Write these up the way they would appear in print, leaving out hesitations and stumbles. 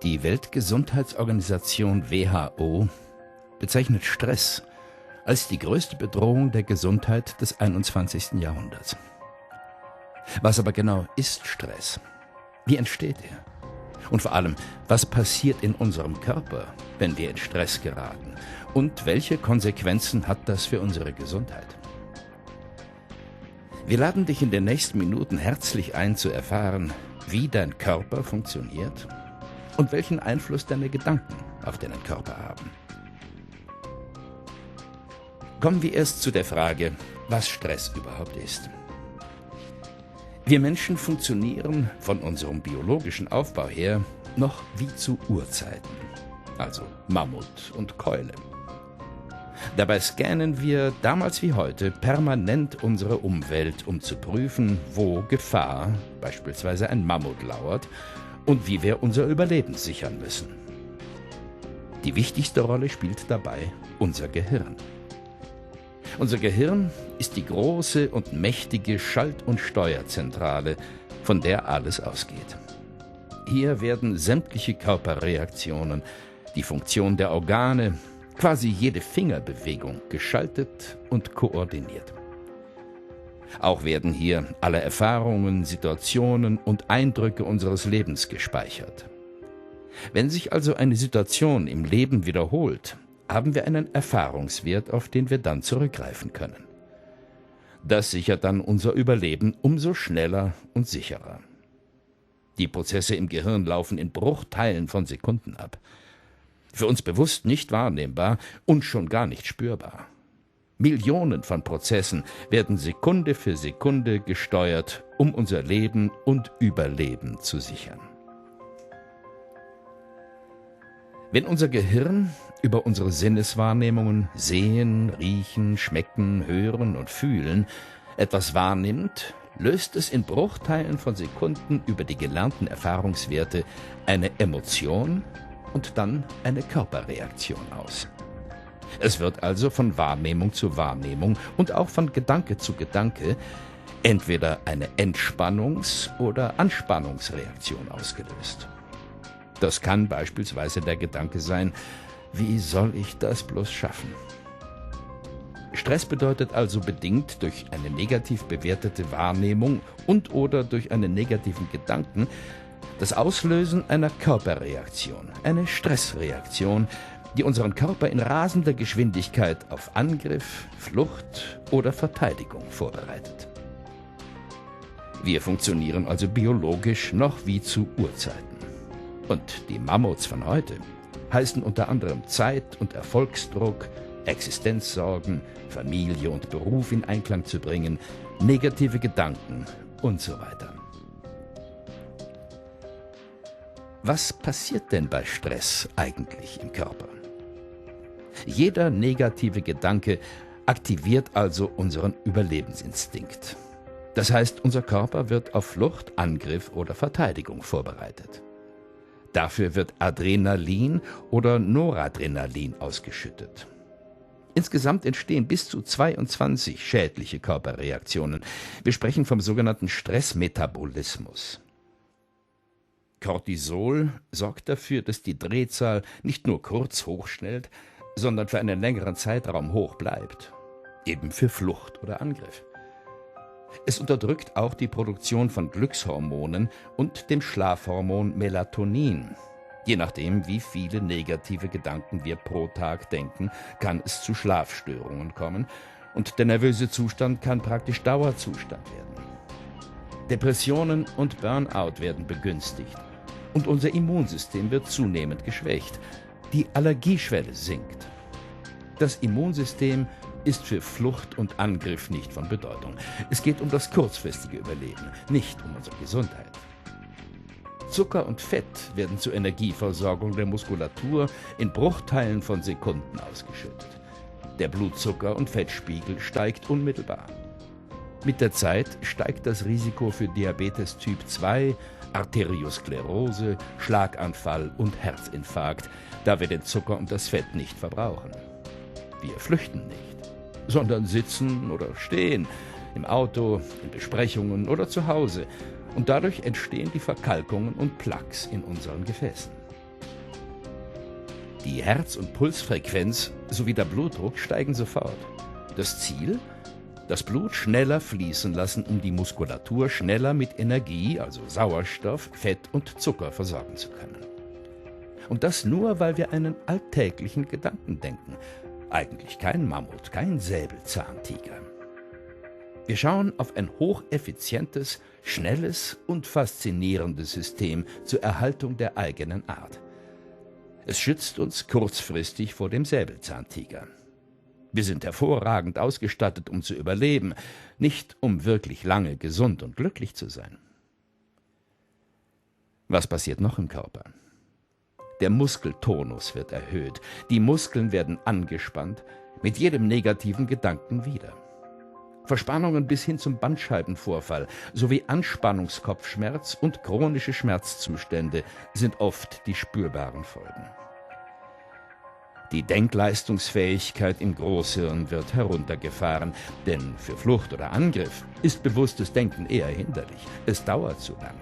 Die Weltgesundheitsorganisation WHO bezeichnet Stress als die größte Bedrohung der Gesundheit des 21. Jahrhunderts. Was aber genau ist Stress? Wie entsteht er? Und vor allem, was passiert in unserem Körper, wenn wir in Stress geraten? Und welche Konsequenzen hat das für unsere Gesundheit? Wir laden dich in den nächsten Minuten herzlich ein, zu erfahren, wie dein Körper funktioniert und welchen Einfluss deine Gedanken auf deinen Körper haben. Kommen wir erst zu der Frage, was Stress überhaupt ist. Wir Menschen funktionieren von unserem biologischen Aufbau her noch wie zu Urzeiten, also Mammut und Keule. Dabei scannen wir damals wie heute permanent unsere Umwelt, um zu prüfen, wo Gefahr, beispielsweise ein Mammut, lauert und wie wir unser Überleben sichern müssen. Die wichtigste Rolle spielt dabei unser Gehirn. Unser Gehirn ist die große und mächtige Schalt- und Steuerzentrale, von der alles ausgeht. Hier werden sämtliche Körperreaktionen, die Funktion der Organe, quasi jede Fingerbewegung geschaltet und koordiniert. Auch werden hier alle Erfahrungen, Situationen und Eindrücke unseres Lebens gespeichert. Wenn sich also eine Situation im Leben wiederholt, haben wir einen Erfahrungswert, auf den wir dann zurückgreifen können. Das sichert dann unser Überleben umso schneller und sicherer. Die Prozesse im Gehirn laufen in Bruchteilen von Sekunden ab. Für uns bewusst nicht wahrnehmbar und schon gar nicht spürbar. Millionen von Prozessen werden Sekunde für Sekunde gesteuert, um unser Leben und Überleben zu sichern. Wenn unser Gehirn über unsere Sinneswahrnehmungen sehen, riechen, schmecken, hören und fühlen etwas wahrnimmt, löst es in Bruchteilen von Sekunden über die gelernten Erfahrungswerte eine Emotion und dann eine Körperreaktion aus. Es wird also von Wahrnehmung zu Wahrnehmung und auch von Gedanke zu Gedanke entweder eine Entspannungs- oder Anspannungsreaktion ausgelöst. Das kann beispielsweise der Gedanke sein: Wie soll ich das bloß schaffen? Stress bedeutet also bedingt durch eine negativ bewertete Wahrnehmung und/oder durch einen negativen Gedanken das Auslösen einer Körperreaktion, eine Stressreaktion, die unseren Körper in rasender Geschwindigkeit auf Angriff, Flucht oder Verteidigung vorbereitet. Wir funktionieren also biologisch noch wie zu Urzeiten. Und die Mammuts von heute heißen unter anderem Zeit- und Erfolgsdruck, Existenzsorgen, Familie und Beruf in Einklang zu bringen, negative Gedanken und so weiter. Was passiert denn bei Stress eigentlich im Körper? Jeder negative Gedanke aktiviert also unseren Überlebensinstinkt. Das heißt, unser Körper wird auf Flucht, Angriff oder Verteidigung vorbereitet. Dafür wird Adrenalin oder Noradrenalin ausgeschüttet. Insgesamt entstehen bis zu 22 schädliche Körperreaktionen. Wir sprechen vom sogenannten Stressmetabolismus. Cortisol sorgt dafür, dass die Drehzahl nicht nur kurz hochschnellt, sondern für einen längeren Zeitraum hoch bleibt. Eben für Flucht oder Angriff. Es unterdrückt auch die Produktion von Glückshormonen und dem Schlafhormon Melatonin. Je nachdem, wie viele negative Gedanken wir pro Tag denken, kann es zu Schlafstörungen kommen und der nervöse Zustand kann praktisch Dauerzustand werden. Depressionen und Burnout werden begünstigt und unser Immunsystem wird zunehmend geschwächt. Die Allergieschwelle sinkt. Das Immunsystem ist für Flucht und Angriff nicht von Bedeutung. Es geht um das kurzfristige Überleben, nicht um unsere Gesundheit. Zucker und Fett werden zur Energieversorgung der Muskulatur in Bruchteilen von Sekunden ausgeschüttet. Der Blutzucker- und Fettspiegel steigt unmittelbar. Mit der Zeit steigt das Risiko für Diabetes Typ 2, Arteriosklerose, Schlaganfall und Herzinfarkt, da wir den Zucker und das Fett nicht verbrauchen. Wir flüchten nicht, sondern sitzen oder stehen, im Auto, in Besprechungen oder zu Hause. Und dadurch entstehen die Verkalkungen und Plaques in unseren Gefäßen. Die Herz- und Pulsfrequenz sowie der Blutdruck steigen sofort. Das Ziel? Das Blut schneller fließen lassen, um die Muskulatur schneller mit Energie, also Sauerstoff, Fett und Zucker versorgen zu können. Und das nur, weil wir einen alltäglichen Gedanken denken. Eigentlich kein Mammut, kein Säbelzahntiger. Wir schauen auf ein hocheffizientes, schnelles und faszinierendes System zur Erhaltung der eigenen Art. Es schützt uns kurzfristig vor dem Säbelzahntiger. Wir sind hervorragend ausgestattet, um zu überleben, nicht um wirklich lange gesund und glücklich zu sein. Was passiert noch im Körper? Der Muskeltonus wird erhöht, die Muskeln werden angespannt, mit jedem negativen Gedanken wieder. Verspannungen bis hin zum Bandscheibenvorfall sowie Anspannungskopfschmerz und chronische Schmerzzustände sind oft die spürbaren Folgen. Die Denkleistungsfähigkeit im Großhirn wird heruntergefahren, denn für Flucht oder Angriff ist bewusstes Denken eher hinderlich. Es dauert zu lange.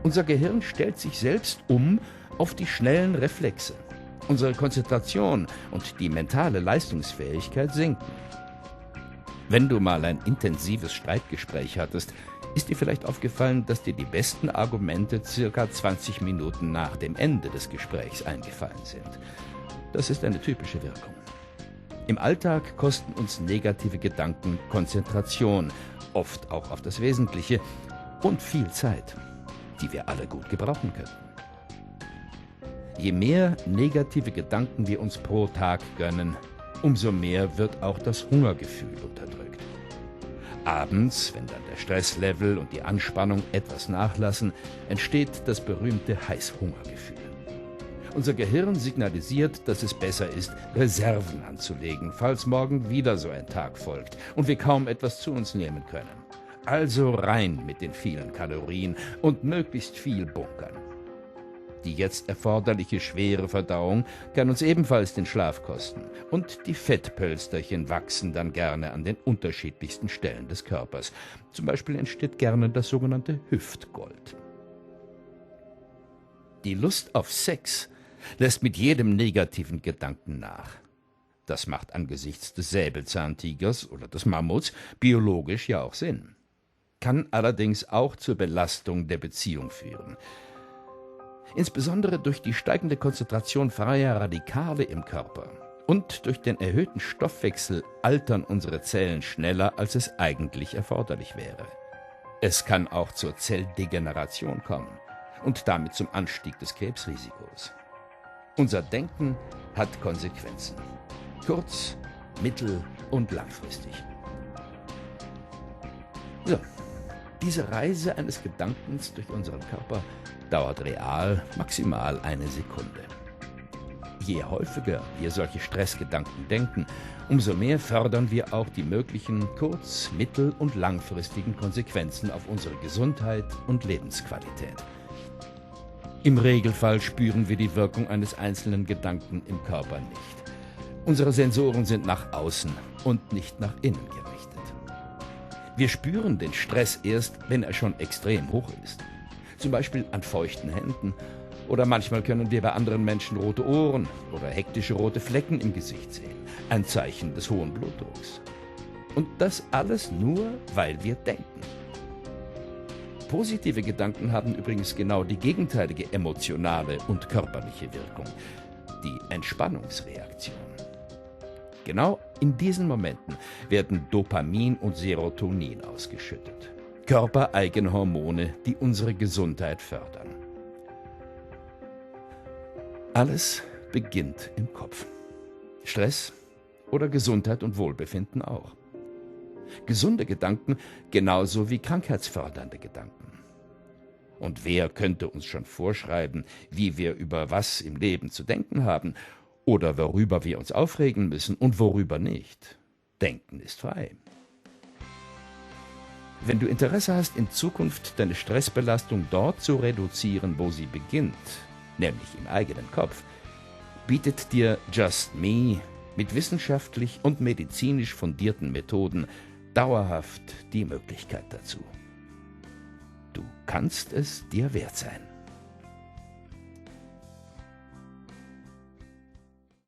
Unser Gehirn stellt sich selbst um auf die schnellen Reflexe. Unsere Konzentration und die mentale Leistungsfähigkeit sinken. Wenn du mal ein intensives Streitgespräch hattest, ist dir vielleicht aufgefallen, dass dir die besten Argumente circa 20 Minuten nach dem Ende des Gesprächs eingefallen sind. Das ist eine typische Wirkung. Im Alltag kosten uns negative Gedanken Konzentration, oft auch auf das Wesentliche, und viel Zeit, die wir alle gut gebrauchen könnten. Je mehr negative Gedanken wir uns pro Tag gönnen, umso mehr wird auch das Hungergefühl unterdrückt. Abends, wenn dann der Stresslevel und die Anspannung etwas nachlassen, entsteht das berühmte Heißhungergefühl. Unser Gehirn signalisiert, dass es besser ist, Reserven anzulegen, falls morgen wieder so ein Tag folgt und wir kaum etwas zu uns nehmen können. Also rein mit den vielen Kalorien und möglichst viel bunkern. Die jetzt erforderliche schwere Verdauung kann uns ebenfalls den Schlaf kosten und die Fettpölsterchen wachsen dann gerne an den unterschiedlichsten Stellen des Körpers. Zum Beispiel entsteht gerne das sogenannte Hüftgold. Die Lust auf Sex lässt mit jedem negativen Gedanken nach. Das macht angesichts des Säbelzahntigers oder des Mammuts biologisch ja auch Sinn. Kann allerdings auch zur Belastung der Beziehung führen. Insbesondere durch die steigende Konzentration freier Radikale im Körper und durch den erhöhten Stoffwechsel altern unsere Zellen schneller, als es eigentlich erforderlich wäre. Es kann auch zur Zelldegeneration kommen und damit zum Anstieg des Krebsrisikos. Unser Denken hat Konsequenzen. Kurz-, mittel- und langfristig. So, diese Reise eines Gedankens durch unseren Körper dauert real maximal eine Sekunde. Je häufiger wir solche Stressgedanken denken, umso mehr fördern wir auch die möglichen kurz-, mittel- und langfristigen Konsequenzen auf unsere Gesundheit und Lebensqualität. Im Regelfall spüren wir die Wirkung eines einzelnen Gedanken im Körper nicht. Unsere Sensoren sind nach außen und nicht nach innen gerichtet. Wir spüren den Stress erst, wenn er schon extrem hoch ist. Zum Beispiel an feuchten Händen oder manchmal können wir bei anderen Menschen rote Ohren oder hektische rote Flecken im Gesicht sehen. Ein Zeichen des hohen Blutdrucks. Und das alles nur, weil wir denken. Positive Gedanken haben übrigens genau die gegenteilige emotionale und körperliche Wirkung, die Entspannungsreaktion. Genau in diesen Momenten werden Dopamin und Serotonin ausgeschüttet, körpereigene Hormone, die unsere Gesundheit fördern. Alles beginnt im Kopf. Stress oder Gesundheit und Wohlbefinden auch. Gesunde Gedanken genauso wie krankheitsfördernde Gedanken. Und wer könnte uns schon vorschreiben, wie wir über was im Leben zu denken haben oder worüber wir uns aufregen müssen und worüber nicht? Denken ist frei. Wenn du Interesse hast, in Zukunft deine Stressbelastung dort zu reduzieren, wo sie beginnt, nämlich im eigenen Kopf, bietet dir Just Me mit wissenschaftlich und medizinisch fundierten Methoden dauerhaft die Möglichkeit dazu. Du kannst es dir wert sein.